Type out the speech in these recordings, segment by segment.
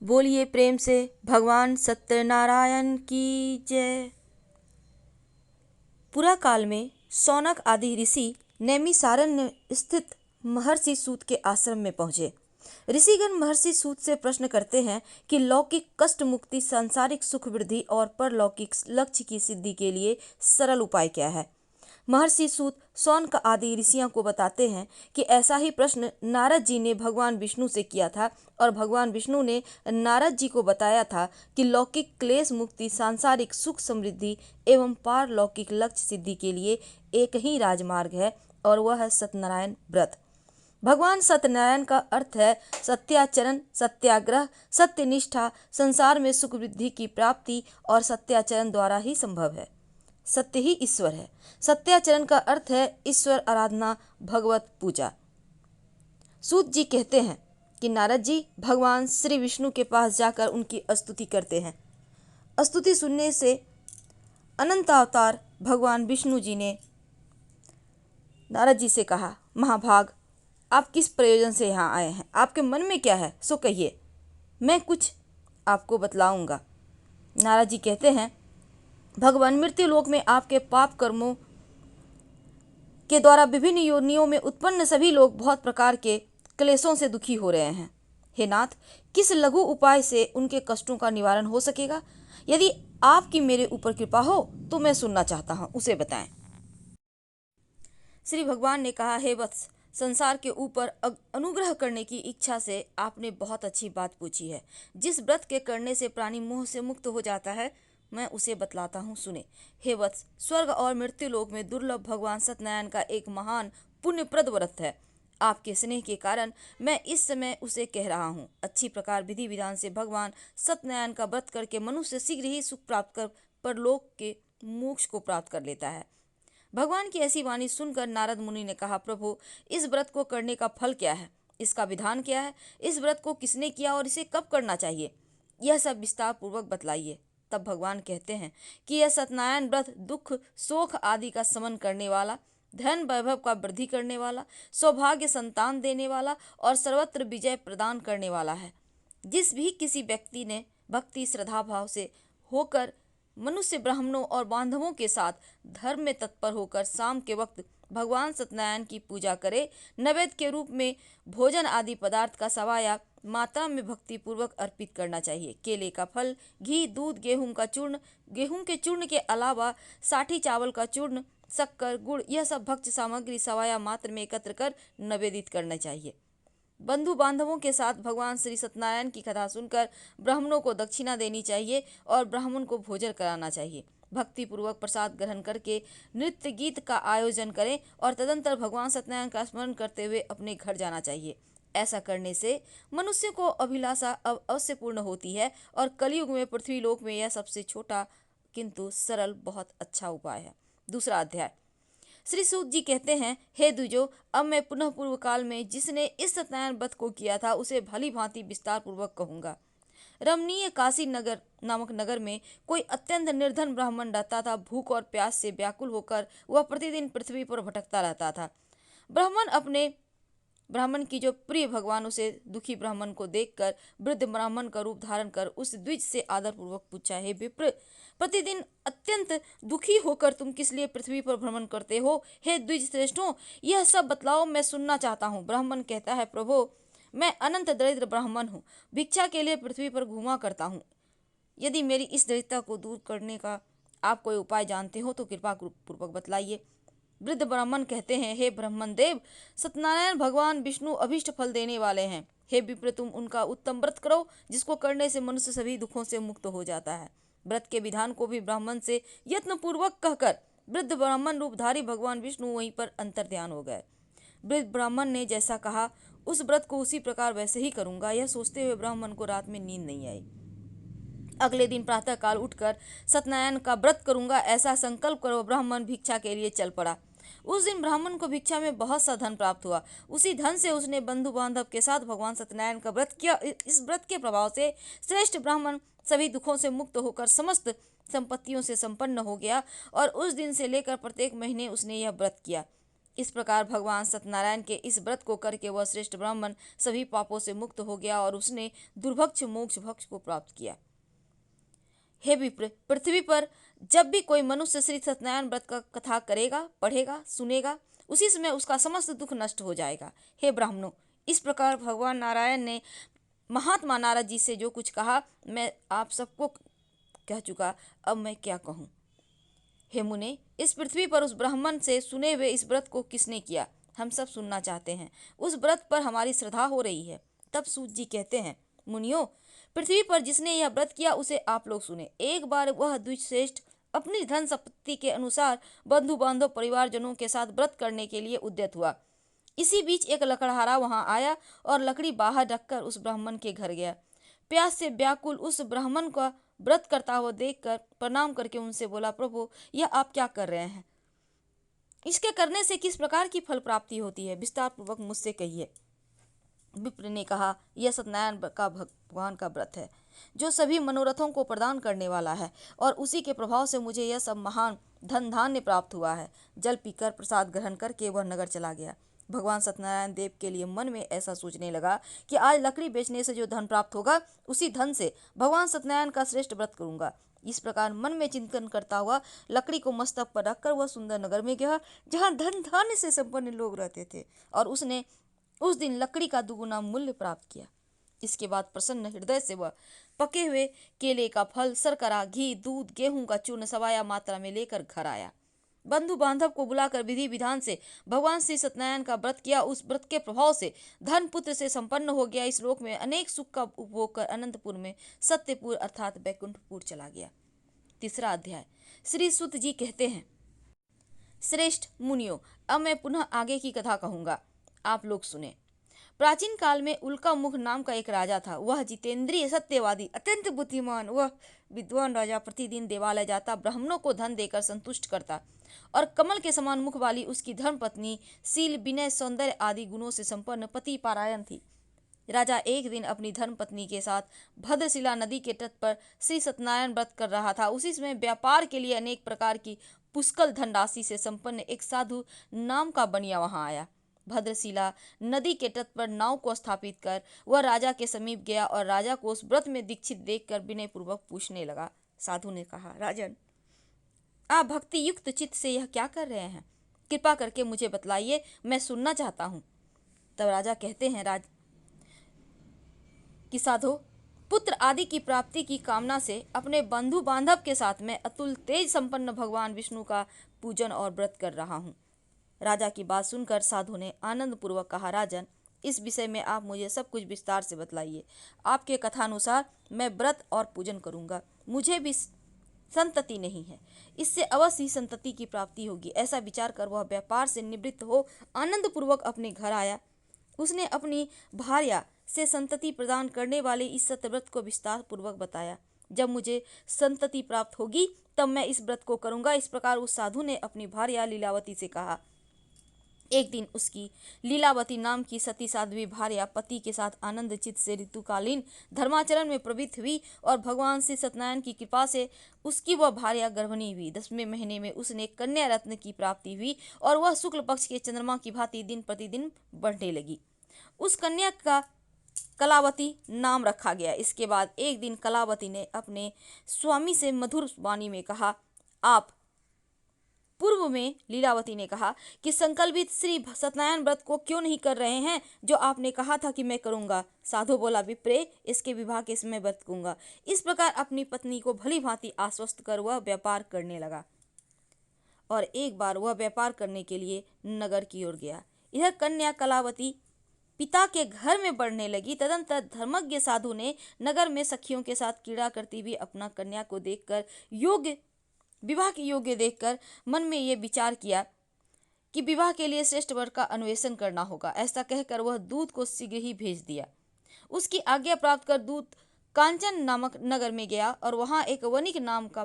बोलिए प्रेम से भगवान सत्यनारायण की जय। पुरा काल में सौनक आदि ऋषि नैमिषारण्य स्थित महर्षि सूत के आश्रम में पहुंचे। ऋषिगण महर्षि सूत से प्रश्न करते हैं कि लौकिक कष्ट मुक्ति, सांसारिक सुख वृद्धि और परलौकिक लक्ष्य की सिद्धि के लिए सरल उपाय क्या है। महर्षि सूत सौनक आदि ऋषियों को बताते हैं कि ऐसा ही प्रश्न नारद जी ने भगवान विष्णु से किया था और भगवान विष्णु ने नारद जी को बताया था कि लौकिक क्लेश मुक्ति, सांसारिक सुख समृद्धि एवं पारलौकिक लक्ष्य सिद्धि के लिए एक ही राजमार्ग है और वह है सत्यनारायण व्रत। भगवान सत्यनारायण का अर्थ है सत्याचरण, सत्याग्रह, सत्यनिष्ठा। संसार में सुख वृद्धि की प्राप्ति और सत्याचरण द्वारा ही संभव है। सत्य ही ईश्वर है। सत्याचरण का अर्थ है ईश्वर आराधना, भगवत पूजा। सूत जी कहते हैं कि नारद जी भगवान श्री विष्णु के पास जाकर उनकी स्तुति करते हैं। स्तुति सुनने से अनंत अवतार भगवान विष्णु जी ने नारद जी से कहा, महाभाग, आप किस प्रयोजन से यहाँ आए हैं? आपके मन में क्या है सो कहिए, मैं कुछ आपको बतलाऊंगा। नारद जी कहते हैं, भगवान, मृत्यु लोक में आपके पाप कर्मों के द्वारा विभिन्न योनियों में उत्पन्न सभी लोग बहुत प्रकार के क्लेशों से दुखी हो रहे हैं। हे नाथ, किस लघु उपाय से उनके कष्टों का निवारण हो सकेगा? यदि आपकी मेरे ऊपर कृपा हो तो मैं सुनना चाहता हूँ, उसे बताएं। श्री भगवान ने कहा, हे वत्स, संसार के ऊपर अनुग्रह करने की इच्छा से आपने बहुत अच्छी बात पूछी है। जिस व्रत के करने से प्राणी मोह से मुक्त हो जाता है, मैं उसे बतलाता हूँ, सुने। हे वत्स, स्वर्ग और मृत्यु लोक में दुर्लभ भगवान सत्यनारायण का एक महान पुण्यप्रद व्रत है। आपके स्नेह के कारण मैं इस समय उसे कह रहा हूँ। अच्छी प्रकार विधि विधान से भगवान सत्यनारायण का व्रत करके मनुष्य शीघ्र ही सुख प्राप्त कर परलोक के मोक्ष को प्राप्त कर लेता है। भगवान की ऐसी वाणी सुनकर नारद मुनि ने कहा, प्रभु, इस व्रत को करने का फल क्या है? इसका विधान क्या है? इस व्रत को किसने किया और इसे कब करना चाहिए? यह सब विस्तार पूर्वक बतलाइए। तब भगवान कहते हैं कि यह सत्यनारायण व्रत दुख, शोक आदि का शमन करने वाला, धन वैभव का वृद्धि करने वाला, सौभाग्य संतान देने वाला और सर्वत्र विजय प्रदान करने वाला है। जिस भी किसी व्यक्ति ने भक्ति श्रद्धा भाव से होकर मनुष्य, ब्राह्मणों और बांधवों के साथ धर्म में तत्पर होकर शाम के वक्त भगवान सत्यनारायण की पूजा करे, नैवेद्य के रूप में भोजन आदि पदार्थ का सवाया मात्रा में भक्ति पूर्वक अर्पित करना चाहिए। केले का फल, घी, दूध, गेहूं का चूर्ण, गेहूं के चूर्ण के अलावा साठी चावल का चूर्ण, शक्कर, गुड़, यह सब भक्ष्य सामग्री सवाया मात्र में एकत्र कर निवेदित करना चाहिए। बंधु बांधवों के साथ भगवान श्री सत्यनारायण की कथा सुनकर ब्राह्मणों को दक्षिणा देनी चाहिए और ब्राह्मण को भोजन कराना चाहिए। भक्ति पूर्वक प्रसाद ग्रहण करके नृत्य गीत का आयोजन करें और तदंतर भगवान सत्यनारायण का स्मरण करते हुए अपने घर जाना चाहिए। ऐसा करने से मनुष्य को अभिलाषा अवश्य पूर्ण होती है और कलयुग में पृथ्वी लोक में यह सबसे छोटा किंतु सरल बहुत अच्छा उपाय है। दूसरा अध्याय। श्री सूत जी कहते हैं, हे द्विजो, अब मैं पुनः पूर्व काल में जिसने इस सत्यनारायण व्रत को किया था उसे भली भांति विस्तार पूर्वक कहूंगा। रमणीय काशी नगर नामक नगर में कोई अत्यंत निर्धन ब्राह्मण रहता था। भूख और प्यास से व्याकुल होकर वह प्रतिदिन पृथ्वी पर भटकता रहता था। ब्राह्मण की जो प्रिय भगवान उसे दुखी ब्राह्मण को देखकर वृद्ध ब्राह्मण का रूप धारण कर उस द्विज से आदर पूर्वक पूछा, हे विप्र, प्रतिदिन अत्यंत दुखी होकर तुम किस लिए पृथ्वी पर भ्रमण करते हो? हे द्विज श्रेष्ठों, यह सब बतलाओ, मैं सुनना चाहता हूँ। ब्राह्मण कहता है, प्रभो, मैं अनंत दरिद्र ब्राह्मण हूँ, भिक्षा के लिए पृथ्वी पर घूमा करता हूँ। यदि मेरी इस दरिद्रता को दूर करने का आप कोई उपाय जानते हो तो कृपा पूर्वक बतलाइए। वृद्ध ब्राह्मण कहते हैं, हे ब्राह्मण देव, सत्यनारायण भगवान विष्णु अभीष्ट फल देने वाले हैं। हे विप्र, तुम उनका उत्तम व्रत करो जिसको करने से मनुष्य सभी दुखों से मुक्त हो जाता है। व्रत के विधान को भी ब्राह्मण से यत्न पूर्वक कहकर वृद्ध ब्राह्मण रूपधारी भगवान विष्णु वहीं पर अंतर ध्यान हो गए। वृद्ध ब्राह्मण ने जैसा कहा उस व्रत को उसी प्रकार वैसे ही करूंगा, यह सोचते हुए ब्राह्मण को रात में नींद नहीं आई। अगले दिन प्रातः काल उठकर सत्यनारायण का व्रत करूंगा ऐसा संकल्प करो ब्राह्मण भिक्षा के लिए चल पड़ा। उस दिन ब्राह्मण को भिक्षा में बहुत सा धन प्राप्त हुआ। उसी धन से उसने बंधु बांधव के साथ भगवान सत्यनारायण का व्रत किया। इस व्रत के प्रभाव से श्रेष्ठ ब्राह्मण सभी दुखों से मुक्त होकर समस्त संपत्तियों से संपन्न हो गया और उस दिन से लेकर प्रत्येक महीने उसने यह व्रत किया। इस प्रकार भगवान सत्यनारायण के इस व्रत को करके वह श्रेष्ठ ब्राह्मण सभी पापों से मुक्त हो गया और उसने दुर्भक्ष मोक्ष भक्ष को प्राप्त किया। हे विप्र, पृथ्वी पर जब भी कोई मनुष्य श्री सत्यनारायण व्रत का कथा करेगा, पढ़ेगा, सुनेगा, उसी समय उसका समस्त दुख नष्ट हो जाएगा। हे ब्राह्मणों, इस प्रकार भगवान नारायण ने महात्मा नारद जी से जो कुछ कहा मैं आप सबको कह चुका, अब मैं क्या कहूँ। हे मुने, इस पृथ्वी पर उस ब्राह्मण से सुने हुए इस व्रत को किसने किया, हम सब सुनना चाहते हैं। उस व्रत पर हमारी श्रद्धा हो रही है। तब सूत जी कहते हैं, मुनियों, पृथ्वी पर जिसने यह व्रत किया उसे आप लोग सुने। एक बार वह द्विजश्रेष्ठ अपनी धन संपत्ति के अनुसार बंधु बांधव परिवारजनों के साथ व्रत करने के लिए उद्यत हुआ। इसी बीच एक लकड़हारा वहां आया और लकड़ी बाहर रखकर उस ब्राह्मण के घर गया। प्यास से व्याकुल उस ब्राह्मण का व्रत करता हुआ देखकर प्रणाम करके उनसे बोला, प्रभु, यह आप क्या कर रहे हैं? इसके करने से किस प्रकार की फल प्राप्ति होती है, विस्तार पूर्वक मुझसे कहिए। विप्र ने कहा, यह सत्यनारायण का भगवान का व्रत है जो सभी मनोरथों को प्रदान करने वाला है और उसी के प्रभाव से मुझे यह सब महान धन धान्य प्राप्त हुआ है। जल पीकर प्रसाद ग्रहण करके वह नगर चला गया। भगवान सत्यनारायण देव के लिए मन में ऐसा सोचने लगा कि आज लकड़ी बेचने से जो धन प्राप्त होगा उसी धन से भगवान सत्यनारायण का श्रेष्ठ व्रत करूंगा। इस प्रकार मन में चिंतन करता हुआ लकड़ी को मस्तक पर रखकर वह सुंदर नगर में गया जहाँ धन धान्य से संपन्न लोग रहते थे और उसने उस दिन लकड़ी का दुगुना मूल्य प्राप्त किया। इसके बाद प्रसन्न हृदय से वह पके हुए केले का फल, शर्करा, घी, दूध, गेहूं का चूर्ण सवाया मात्रा में लेकर घर आया। बंधु बांधव को बुलाकर विधि विधान से भगवान श्री सत्यनारायण का व्रत किया। उस व्रत के प्रभाव से धन पुत्र से संपन्न हो गया। इस लोक में अनेक सुख का उपभोग कर अनंतपुर में सत्यपुर अर्थात बैकुंठपुर चला गया। तीसरा अध्याय। श्री सुत जी कहते हैं, श्रेष्ठ मुनियों, अब मैं पुनः आगे की कथा कहूंगा, आप लोग सुने। प्राचीन काल में उल्का मुख नाम का एक राजा था। वह जितेंद्रिय, सत्यवादी, अत्यंत बुद्धिमान, वह विद्वान राजा प्रतिदिन देवालय जाता, ब्राह्मणों को धन देकर संतुष्ट करता और कमल के समान मुख वाली उसकी धर्मपत्नी शील, विनय, सौंदर्य आदि गुणों से संपन्न पति पारायण थी। राजा एक दिन अपनी धर्मपत्नी के साथ भद्रशिला नदी के तट पर श्री सत्यनारायण व्रत कर रहा था। उसी समय व्यापार के लिए अनेक प्रकार की पुष्कल धनराशि से संपन्न एक साधु नाम का बनिया वहां आया। भद्रशिला नदी के तट पर नाव को स्थापित कर वह राजा के समीप गया और राजा को उस व्रत में दीक्षित देखकर विनय पूर्वक पूछने लगा। साधु ने कहा, राजन, आप भक्ति युक्त चित्त से यह क्या कर रहे हैं? कृपा करके मुझे बतलाइए, मैं सुनना चाहता हूँ। तब राजा कहते हैं कि साधु, पुत्र आदि की प्राप्ति की कामना से अपने बंधु बांधव के साथ मैं अतुल तेज संपन्न भगवान विष्णु का पूजन और व्रत कर रहा हूँ। राजा की बात सुनकर साधु ने आनंद पूर्वक कहा, राजन, इस विषय में आप मुझे सब कुछ विस्तार से बतलाइए। आपके कथानुसार मैं व्रत और पूजन करूंगा। मुझे भी संतति नहीं है, इससे अवश्य ही संतति की प्राप्ति होगी। ऐसा विचार कर वह व्यापार से निवृत्त हो आनंद पूर्वक अपने घर आया। उसने अपनी भार्या से संतति प्रदान करने वाले इस सत्यव्रत को विस्तार पूर्वक बताया। जब मुझे संतति प्राप्त होगी तब मैं इस व्रत को करूंगा। इस प्रकार उस साधु ने अपनी भार्या लीलावती से कहा। एक दिन उसकी लीलावती नाम की सती साध्वी भार्या पति के साथ आनंद चित्त से ऋतुकालीन धर्माचरण में प्रवृत्त हुई और भगवान श्री सत्यनारायण की कृपा से उसकी वह भार्या गर्भिणी हुई। 10वें महीने में उसने कन्या रत्न की प्राप्ति हुई और वह शुक्ल पक्ष के चंद्रमा की भांति दिन प्रतिदिन बढ़ने लगी। उस कन्या का कलावती नाम रखा गया। इसके बाद एक दिन कलावती ने अपने स्वामी से मधुर वाणी में कहा, आप पूर्व में लीलावती ने कहा कि संकल्पित श्री सत्यनारायण व्रत को क्यों नहीं कर रहे हैं जो आपने कहा था कि मैं करूंगा। साधु बोला, विप्रे, इसके विवाह के समय व्रत करूंगा। इस प्रकार अपनी पत्नी को भली भांति आश्वस्त कर वह व्यापार करने लगा और एक बार वह व्यापार करने के लिए नगर की ओर गया। यह कन्या कलावती पिता के घर में बढ़ने लगी। तदंतर धर्मज्ञ साधु ने नगर में सखियों के साथ क्रीड़ा करती हुई अपना कन्या को देखकर विवाह के योग्य देखकर मन में ये विचार किया कि विवाह के लिए श्रेष्ठ वर का अन्वेषण करना होगा। ऐसा कहकर वह दूत को शीघ्र ही भेज दिया। उसकी आज्ञा प्राप्त कर दूत कांचन नामक नगर में गया और वहां एक वणिक नाम का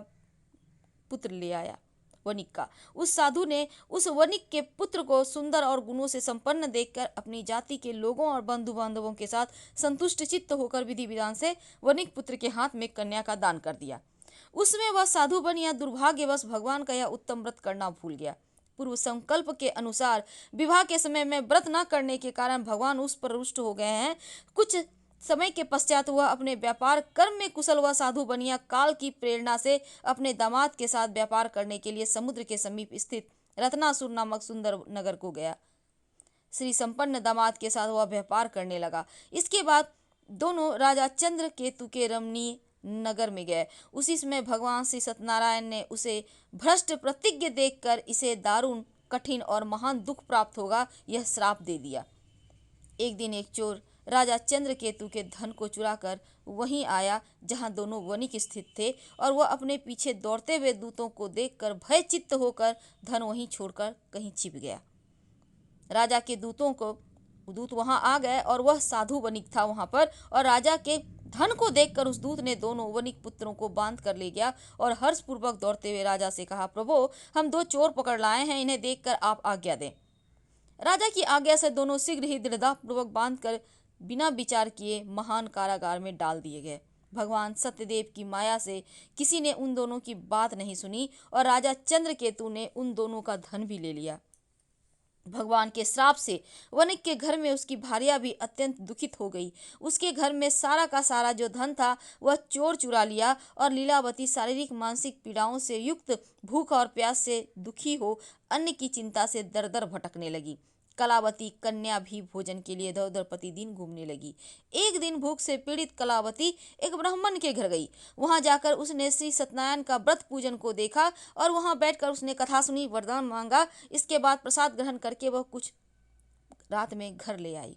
पुत्र ले आया। वणिक का उस साधु ने उस वणिक के पुत्र को सुंदर और गुणों से संपन्न देखकर अपनी जाति के लोगों और बंधु बांधवों के साथ संतुष्ट चित्त होकर विधि विधान से वणिक पुत्र के हाथ में कन्या का दान कर दिया। उसमें वह साधु बन या दुर्भाग्यवश भगवान का यह उत्तम व्रत करना भूल गया। पूर्व संकल्प के अनुसार विवाह के समय में व्रत न करने के कारण भगवान उस पर रुष्ट हो गए हैं। कुछ समय के पश्चात वह अपने व्यापार कर्म में कुशल व साधु बनिया काल की प्रेरणा से अपने दामाद के साथ व्यापार करने के लिए समुद्र के समीप स्थित रत्नासुर नामक सुंदर नगर को गया। श्री संपन्न दामाद के साथ वह व्यापार करने लगा। इसके बाद दोनों राजा चंद्र केतु के रमणीय नगर में गए। उसी समय भगवान श्री सत्यनारायण ने उसे भ्रष्ट प्रतिज्ञ देखकर इसे दारुण, कठिन और महान दुख प्राप्त होगा यह श्राप दे दिया। एक दिन एक चोर राजा चंद्र केतु के धन को चुराकर वहीं आया जहां दोनों वणिक स्थित थे, और वह अपने पीछे दौड़ते हुए दूतों को देखकर भयचित्त होकर धन वहीं छोड़कर कहीं छिप गया। राजा के दूत वहां आ गए और वह साधु वणिक था वहां पर, और राजा के धन को देखकर उस दूत ने दोनों वणिक पुत्रों को बांध कर ले गया और हर्षपूर्वक दौड़ते हुए राजा से कहा, प्रभु, हम 2 चोर पकड़ लाए हैं, इन्हें देखकर आप आज्ञा दें। राजा की आज्ञा से दोनों शीघ्र ही दृढ़तापूर्वक बांधकर बिना विचार किए महान कारागार में डाल दिए गए। भगवान सत्यदेव की माया से किसी ने उन दोनों की बात नहीं सुनी और राजा चंद्रकेतु ने उन दोनों का धन भी ले लिया। भगवान के श्राप से वणिक के घर में उसकी भार्या भी अत्यंत दुखित हो गई। उसके घर में सारा का सारा जो धन था वह चोर चुरा लिया, और लीलावती शारीरिक मानसिक पीड़ाओं से युक्त, भूख और प्यास से दुखी हो अन्न की चिंता से दर दर भटकने लगी। कलावती कन्या भी भोजन के लिए इधर उधर प्रतिदिन घूमने लगी। एक दिन भूख से पीड़ित कलावती एक ब्राह्मण के घर गई। वहां जाकर उसने श्री सत्यनारायण का व्रत पूजन को देखा और वहां बैठकर उसने कथा सुनी, वरदान मांगा। इसके बाद प्रसाद ग्रहण करके वह कुछ रात में घर ले आई।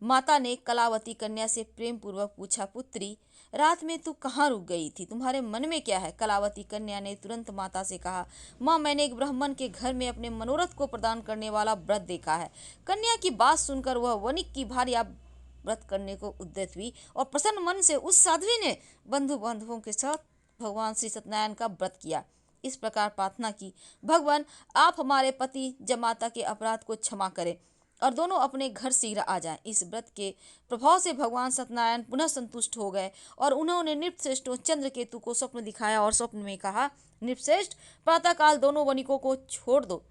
माता ने कलावती कन्या से प्रेम पूर्वक पूछा, पुत्री, रात में तू कहाँ रुक गई थी? तुम्हारे मन में क्या है? कलावती कन्या ने तुरंत माता से कहा, माँ, मैंने एक ब्राह्मण के घर में अपने मनोरथ को प्रदान करने वाला व्रत देखा है। कन्या की बात सुनकर वह वणिक की भार्या व्रत करने को उद्यत हुई और प्रसन्न मन से उस साध्वी ने बंधु बांधवों के साथ भगवान श्री सत्यनारायण का व्रत किया। इस प्रकार प्रार्थना की, भगवान, आप हमारे पति जमाता के अपराध को क्षमा करें और दोनों अपने घर शीघ्र आ जाएं। इस व्रत के प्रभाव से भगवान सत्यनारायण पुनः संतुष्ट हो गए और उन्होंने नृपश्रेष्ठ चंद्रकेतु को स्वप्न दिखाया और स्वप्न में कहा, नृपश्रेष्ठ, प्रातःकाल दोनों वणिकों को छोड़ दो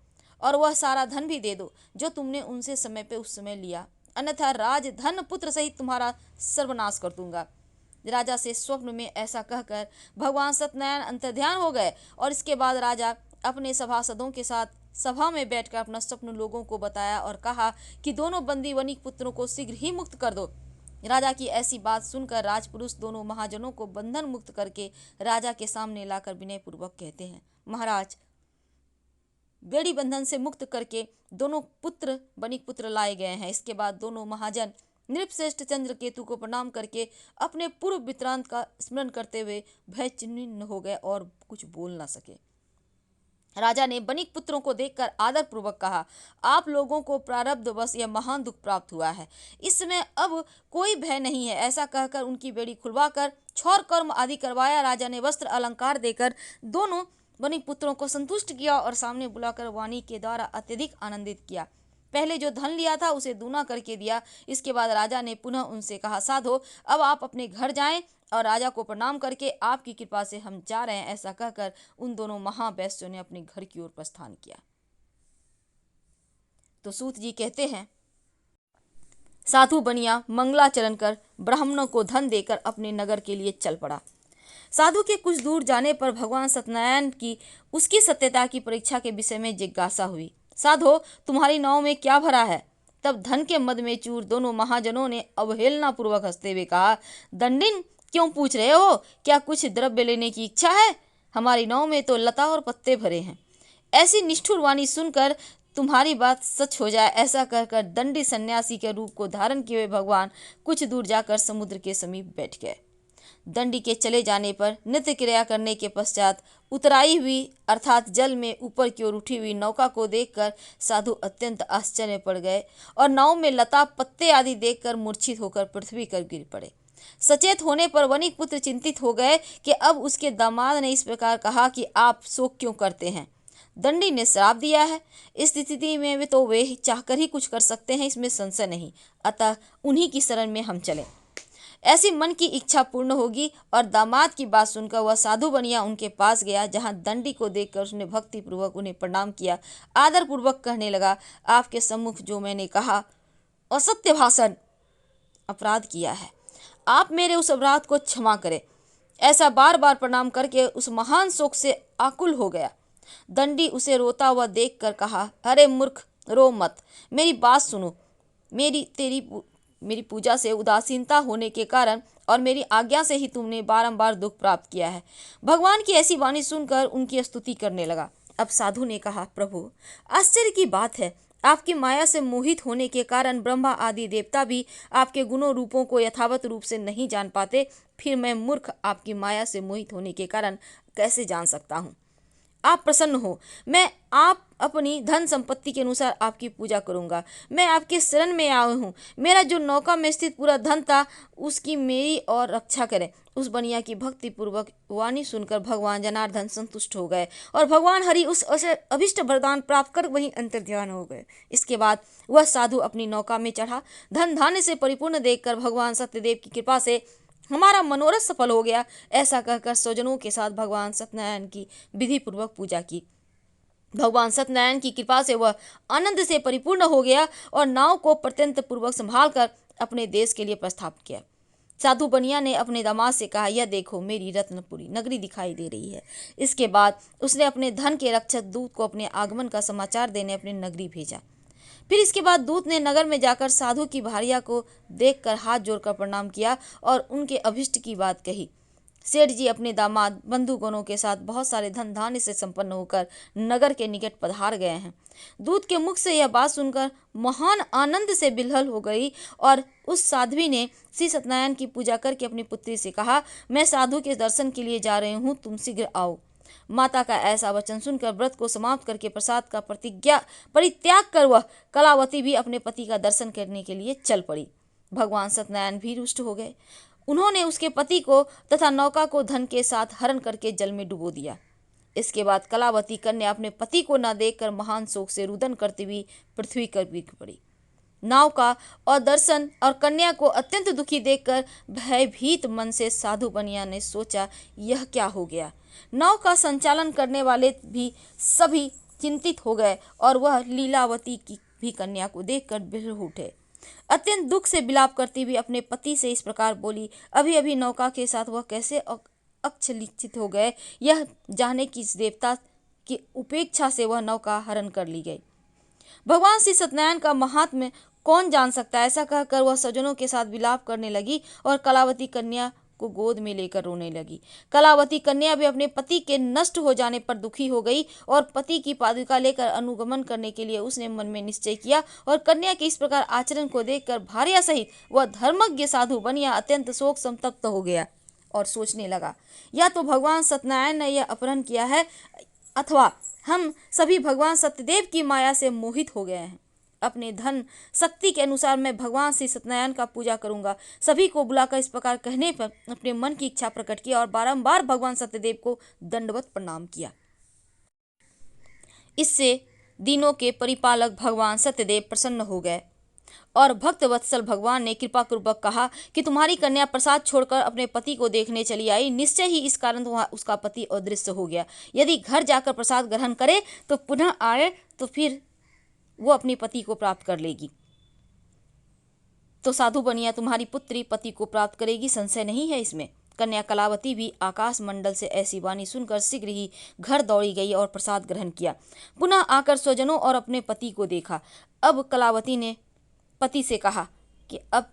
और वह सारा धन भी दे दो जो तुमने उनसे समय पे उस समय लिया, अन्यथा राज धन पुत्र सहित तुम्हारा सर्वनाश कर दूंगा। राजा से स्वप्न में ऐसा कहकर भगवान सत्यनारायण अंतर्ध्यान हो गए और इसके बाद राजा अपने सभासदों के साथ सभा में बैठकर अपना स्वप्न लोगों को बताया और कहा कि दोनों बंदी वणिक पुत्रों को शीघ्र ही मुक्त कर दो। राजा की ऐसी बात सुनकर राजपुरुष दोनों महाजनों को बंधन मुक्त करके राजा के सामने लाकर विनय पूर्वक कहते हैं, महाराज, बेड़ी बंधन से मुक्त करके दोनों पुत्र वणिक पुत्र लाए गए हैं। इसके बाद दोनों महाजन नृपश्रेष्ठ चंद्रकेतु को प्रणाम करके अपने पूर्व वृत्तांत का स्मरण करते हुए भयचिह्न हो गए और कुछ बोल न सके। राजा ने वणिक पुत्रों को देखकर आदर पूर्वक कहा, आप लोगों को प्रारब्धवश यह महान दुख प्राप्त हुआ है, इस समय अब कोई भय नहीं है। ऐसा कहकर उनकी बेड़ी खुलवाकर क्षौर कर्म आदि करवाया। राजा ने वस्त्र अलंकार देकर दोनों वणिक पुत्रों को संतुष्ट किया और सामने बुलाकर वाणी के द्वारा अत्यधिक आनंदित किया। पहले जो धन लिया था उसे दूना करके दिया। इसके बाद राजा ने पुनः उनसे कहा, साधो, अब आप अपने घर जाएं और राजा को प्रणाम करके आपकी कृपा से हम जा रहे हैं। ऐसा कहकर उन दोनों महावैश्यों ने अपने घर की ओर प्रस्थान किया। तो सूत जी कहते हैं, साधु बनिया मंगलाचरण कर ब्राह्मणों को धन देकर अपने नगर के लिए चल पड़ा। साधु के कुछ दूर जाने पर भगवान सत्यनारायण की उसकी सत्यता की परीक्षा के विषय में जिज्ञासा हुई। साधो, तुम्हारी नाव में क्या भरा है? तब धन के मद में चूर दोनों महाजनों ने अवहेलना पूर्वक हंसते हुए कहा, दंडिन, क्यों पूछ रहे हो? क्या कुछ द्रव्य लेने की इच्छा है? हमारी नाव में तो लता और पत्ते भरे हैं। ऐसी निष्ठुर वाणी सुनकर तुम्हारी बात सच हो जाए, ऐसा कहकर दंडी सन्यासी के रूप को धारण किए हुए भगवान कुछ दूर जाकर समुद्र के समीप बैठ गए। दंडी के चले जाने पर नित्य क्रिया करने के पश्चात उतराई हुई अर्थात जल में ऊपर की ओर उठी हुई नौका को देखकर साधु अत्यंत आश्चर्य पड़ गए और नाव में लता पत्ते आदि देखकर मूर्छित होकर पृथ्वी पर गिर पड़े। सचेत होने पर वणिक पुत्र चिंतित हो गए कि अब उसके दामाद ने इस प्रकार कहा कि आप शोक क्यों करते हैं? दंडी ने श्राप दिया है। इस स्थिति में वे चाहकर ही कुछ कर सकते हैं, इसमें संशय नहीं। अतः उन्हीं की शरण में हम चलें। ऐसी मन की इच्छा पूर्ण होगी। और दामाद की बात सुनकर वह साधु बनिया उनके पास गया, जहाँ दंडी को देखकर उसने भक्ति पूर्वक उन्हें प्रणाम किया। आदर पूर्वक कहने लगा, आपके सम्मुख जो मैंने कहा असत्य भाषण अपराध किया है, आप मेरे उस अपराध को क्षमा करें। ऐसा बार बार प्रणाम करके उस महान शोक से आकुल हो गया। दंडी उसे रोता हुआ देखकर कहा, अरे मूर्ख, रो मत, मेरी बात सुनो। मेरी पूजा से उदासीनता होने के कारण और मेरी आज्ञा से ही तुमने बारंबार दुख प्राप्त किया है। भगवान की ऐसी वाणी सुनकर उनकी स्तुति करने लगा। अब साधु ने कहा, प्रभु, आश्चर्य की बात है, आपकी माया से मोहित होने के कारण ब्रह्मा आदि देवता भी आपके गुणों रूपों को यथावत रूप से नहीं जान पाते, फिर मैं मूर्ख आपकी माया से मोहित होने के कारण कैसे जान सकता हूँ। आप प्रसन्न हो, मैं आप अपनी धन संपत्ति के अनुसार आपकी पूजा करूंगा। मैं आपके शरण में आया हूँ। मेरा जो नौका में स्थित पूरा धन था, उसकी मेरी और रक्षा करें। उस बनिया की भक्ति पूर्वक वाणी सुनकर भगवान जनार्दन संतुष्ट हो गए और भगवान हरि उस अभिष्ट वरदान प्राप्त कर वहीं अंतर्ध्यान हो गए। इसके बाद वह साधु अपनी नौका में चढ़ा। धन धान्य से परिपूर्ण देखकर भगवान सत्यदेव की कृपा से हमारा मनोरथ सफल हो गया, ऐसा कहकर स्वजनों के साथ भगवान सत्यनारायण की विधि पूर्वक पूजा की। भगवान सत्यनारायण की कृपा से वह आनंद से परिपूर्ण हो गया और नाव को प्रत्यंत पूर्वक संभाल कर अपने देश के लिए प्रस्थान किया। साधु बनिया ने अपने दामाद से कहा, यह देखो, मेरी रत्नपुरी नगरी दिखाई दे रही है। इसके बाद उसने अपने धन के रक्षक दूत को अपने आगमन का समाचार देने अपनी नगरी भेजा। फिर इसके बाद दूत ने नगर में जाकर साधु की भार्या को देखकर हाथ जोड़कर प्रणाम किया और उनके अभिष्ट की बात कही। सेठ जी अपने दामाद बंधुगणों के साथ बहुत सारे धन धान्य से संपन्न होकर नगर के निकट पधार गए हैं। दूत के मुख से यह बात सुनकर महान आनंद से बिलहल हो गई और उस साध्वी ने श्री सत्यनारायण की पूजा करके अपनी पुत्री से कहा, मैं साधु के दर्शन के लिए जा रही हूँ, तुम शीघ्र आओ। माता का ऐसा वचन सुनकर व्रत को समाप्त करके प्रसाद का परित्याग कर वह कलावती भी अपने पति का दर्शन करने के लिए चल पड़ी। भगवान सत्यनारायण भी रुष्ट हो गए। उन्होंने उसके पति को तथा नौका को धन के साथ हरण करके जल में डुबो दिया। इसके बाद कलावती कन्या अपने पति को न देखकर महान शोक से रुदन करती हुई पृथ्वी पर गिर पड़ी। नाव का और दर्शन और कन्या को अत्यंत दुखी देखकर भयभीत मन से साधु बनिया ने सोचा, यह क्या हो गया। नाव का संचालन करने वाले भी सभी चिंतित हो गए और वह लीलावती की भी कन्या को देखकर बिलख उठे। अत्यंत दुख से विलाप करती हुई अपने पति से इस प्रकार बोली, अभी अभी नौका के साथ वह कैसे अक्षलिचित हो गए, यह जाने की इस देवता की उपेक्षा से वह नौका हरण कर ली गई। भगवान श्री सत्यनारायण का महात्म्य कौन जान सकता है। ऐसा कहकर वह सज्जनों के साथ विलाप करने लगी और कलावती कन्या को गोद में लेकर रोने लगी। कलावती कन्या भी अपने पति के नष्ट हो जाने पर दुखी हो गई और पति की पादुका लेकर अनुगमन करने के लिए उसने मन में निश्चय किया और कन्या के इस प्रकार आचरण को देखकर भार्या सहित वह धर्मज्ञ साधु बनिया अत्यंत शोक संतप्त हो गया और सोचने लगा, या तो भगवान सत्यनारायण ने यह अपहरण किया है अथवा हम सभी भगवान सत्यदेव की माया से मोहित हो गए हैं। अपने धन शक्ति के अनुसार मैं भगवान श्री सत्यनारायण का पूजा करूंगा। सभी को बुलाकर इस प्रकार कहने पर अपने मन की इच्छा प्रकट किया और बारंबार भगवान सत्यदेव को दंडवत प्रणाम किया। इससे दीनों के परिपालक भगवान सत्यदेव प्रसन्न हो गए और भक्त वत्सल भगवान ने कृपा पूर्वक कहा कि तुम्हारी कन्या प्रसाद छोड़कर अपने पति को देखने चली आई, निश्चय ही इस कारण उसका पति अदृश्य हो गया। यदि घर जाकर प्रसाद ग्रहण करे तो पुनः आए तो फिर वो अपने पति को प्राप्त कर लेगी। तो साधु बनिया तुम्हारी पुत्री पति को प्राप्त करेगी, संशय नहीं है इसमें। कन्या कलावती भी आकाश मंडल से ऐसी वाणी सुनकर शीघ्र ही घर दौड़ी गई और प्रसाद ग्रहण किया। पुनः आकर स्वजनों और अपने पति को देखा। अब कलावती ने पति से कहा कि अब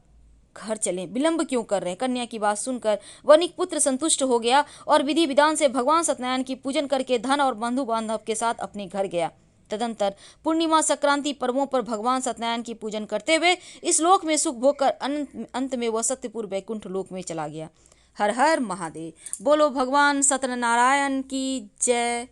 घर चलें, विलंब क्यों कर रहे हैं। कन्या की बात सुनकर वनिक पुत्र संतुष्ट हो गया और विधि विधान से भगवान सत्यनारायण की पूजन करके धन और बंधु बांधव के साथ अपने घर गया। तदंतर पूर्णिमा संक्रांति पर्वों पर भगवान सत्यनारायण की पूजन करते हुए इस लोक में सुख भोग कर अंत में वह सत्यपुर वैकुंठ लोक में चला गया। हर हर महादेव। बोलो भगवान सत्यनारायण की जय।